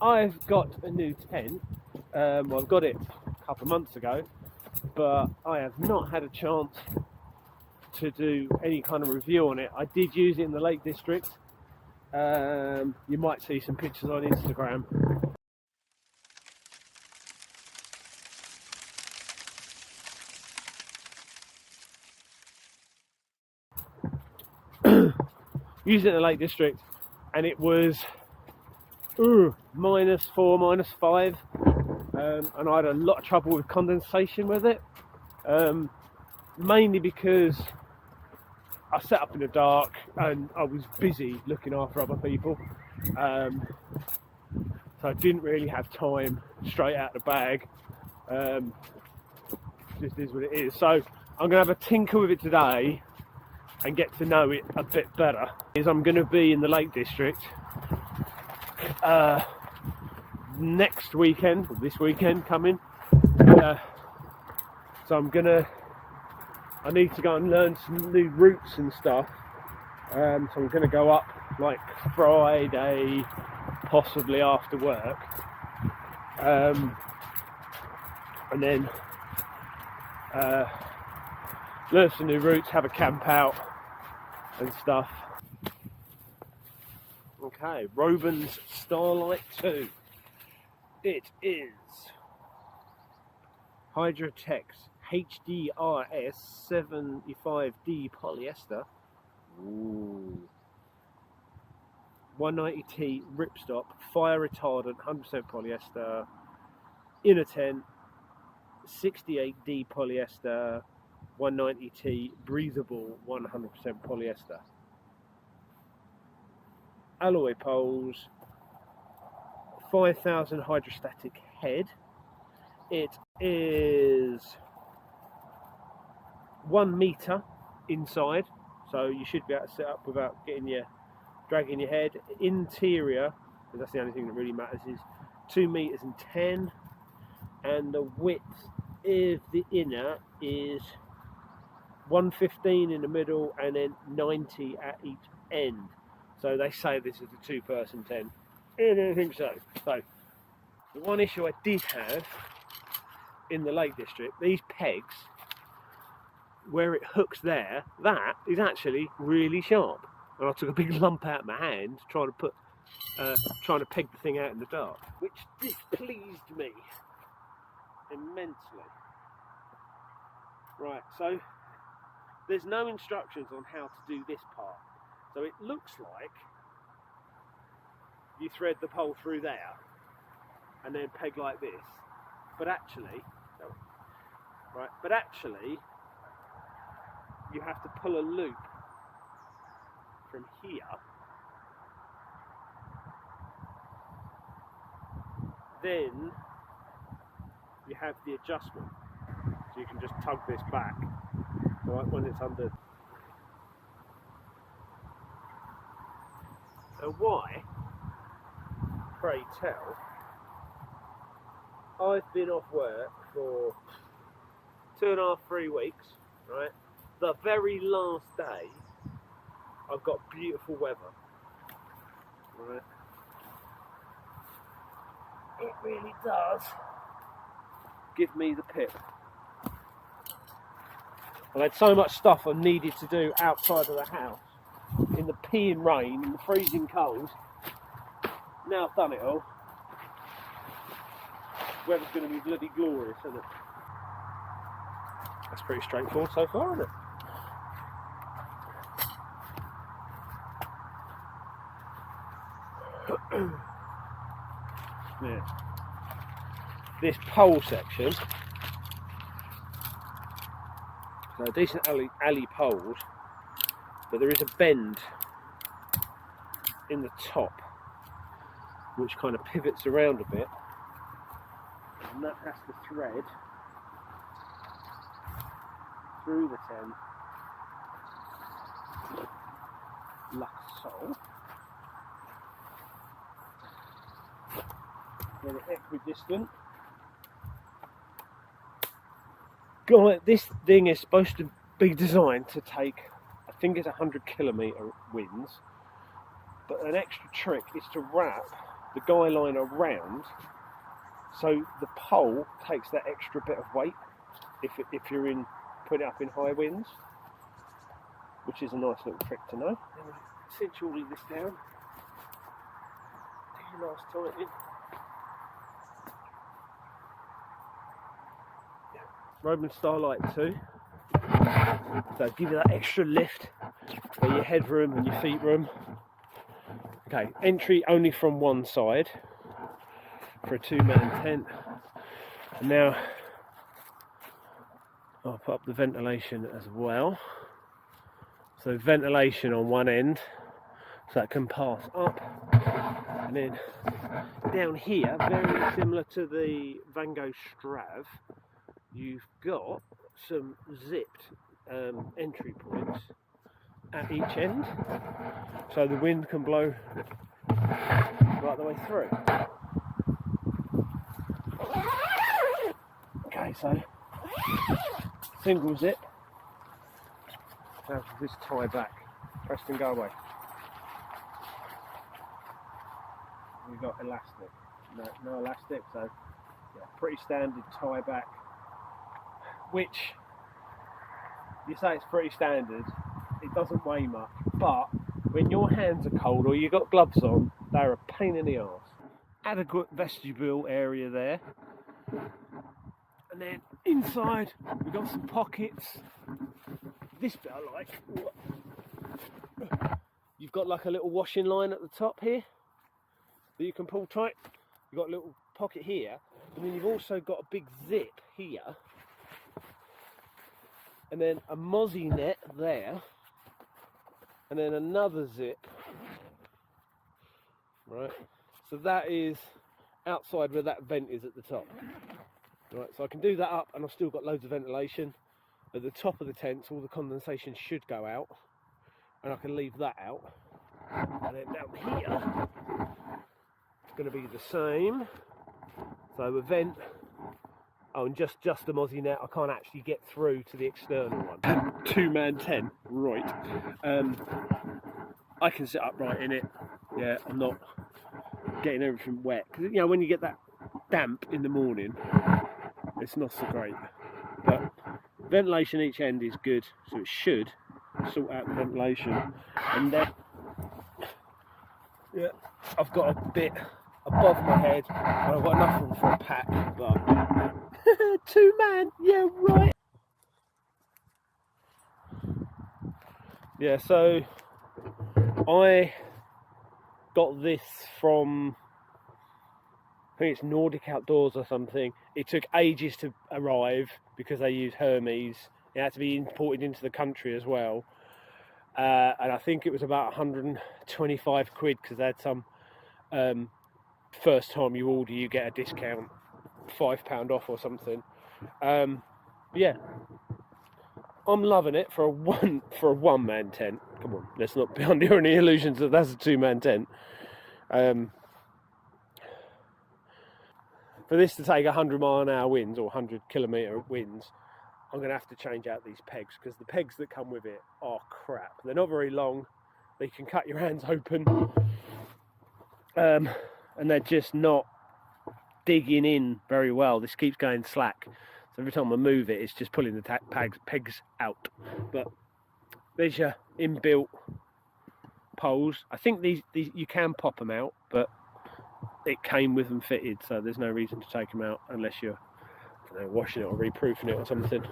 I've got a new tent. Well, I've got it a couple of months ago, but I have not had a chance to do any kind of review on it. I did use it in the Lake District. You might see some pictures on Instagram. Used it in the Lake District, and it was -4, -5, and I had a lot of trouble with condensation with it, mainly because I set up in the dark and I was busy looking after other people, so I didn't really have time straight out of the bag. Just is what it is. So I'm going to have a tinker with it today and get to know it a bit better. I'm going to be in the Lake District next weekend, or this weekend coming, so I need to go and learn some new routes and stuff, so I'm going to go up like Friday, possibly after work, and then learn some new routes, have a camp out and stuff. Okay, Robens Starlight 2. It is Hydrotex HDRS 75D polyester. Ooh. 190T ripstop, fire retardant, 100% polyester. Inner tent, 68D polyester, 190T breathable, 100% polyester. Alloy poles, 5,000 hydrostatic head. It is 1 meter inside, so you should be able to sit up without dragging your head. Interior, because that's the only thing that really matters, is 2 meters and 10, and the width of the inner is 115 in the middle and then 90 at each end. So they say this is a 2-person tent. I don't think so. So the one issue I did have in the Lake District, these pegs, where it hooks there, that is actually really sharp. And I took a big lump out of my hand trying to peg the thing out in the dark, which displeased me immensely. Right, so there's no instructions on how to do this part. So it looks like you thread the pole through there and then peg like this, but actually you have to pull a loop from here then you have the adjustment, so you can just tug this back right when it's under. So why, pray tell, I've been off work for 2.5, 3 weeks, right? The very last day I've got beautiful weather, right? It really does give me the pip. I had so much stuff I needed to do outside of the house, in the peeing rain, in the freezing cold. Now I've done it all. Weather's going to be bloody glorious, isn't it? That's pretty straightforward so far, isn't it? Yeah. This pole section, so decent alley poles, but there is a bend in the top which kind of pivots around a bit, and that has to thread through the tent like so. Then equidistant. God, this thing is supposed to be designed to take, I think it's 100 kilometre winds, but an extra trick is to wrap the guy line around, so the pole takes that extra bit of weight if you're in putting it up in high winds, which is a nice little trick to know. Cinch all of this down. Do your last tightening. Robens Starlight 2. So give you that extra lift for your headroom and your feet room. Okay, entry only from one side for a 2-man tent. And now I'll put up the ventilation as well. So ventilation on one end, so that can pass up. And then down here, very similar to the Van Gogh Strav, you've got some zipped entry points at each end, so the wind can blow right the way through. Okay, so single zip. Now this tie back, press and go away. We've got elastic, no elastic, so yeah, pretty standard tie back, which you say it's pretty standard, it doesn't weigh much, but when your hands are cold or you've got gloves on, they're a pain in the arse. Adequate vestibule area there, and then inside we've got some pockets. This bit I like. You've got like a little washing line at the top here that you can pull tight. You've got a little pocket here, and then you've also got a big zip here, and then a mozzie net there, and then another zip. Right, so that is outside where that vent is at the top. Right, so I can do that up, and I've still got loads of ventilation. At the top of the tents, all the condensation should go out, and I can leave that out. And then down here, it's going to be the same. So a vent. Oh, and just the mozzie net, I can't actually get through to the external one. 2-man tent, right. I can sit upright in it. Yeah, I'm not getting everything wet. Because, you know, when you get that damp in the morning, it's not so great. But ventilation each end is good, so it should sort out the ventilation. And then, yeah, I've got a bit above my head, and I've got enough room for a pack, but 2-man, yeah, right. Yeah, so I got this from, I think it's Nordic Outdoors or something. It took ages to arrive because they use Hermes. It had to be imported into the country as well. And I think it was about 125 quid because they had some first time you order you get a discount, £5 off or something. Yeah, I'm loving it for a one-man tent. Come on, let's not be under any illusions that that's a 2-man tent. For this to take 100-mile-an-hour winds or 100-kilometre winds, I'm going to have to change out these pegs, because the pegs that come with it are crap. They're not very long, they can cut your hands open, and they're just not digging in very well. This keeps going slack, so every time I move it, it's just pulling the pegs out. But there's your inbuilt poles. I think these you can pop them out, but it came with them fitted, so there's no reason to take them out unless you're, I don't know, washing it or reproofing it or something.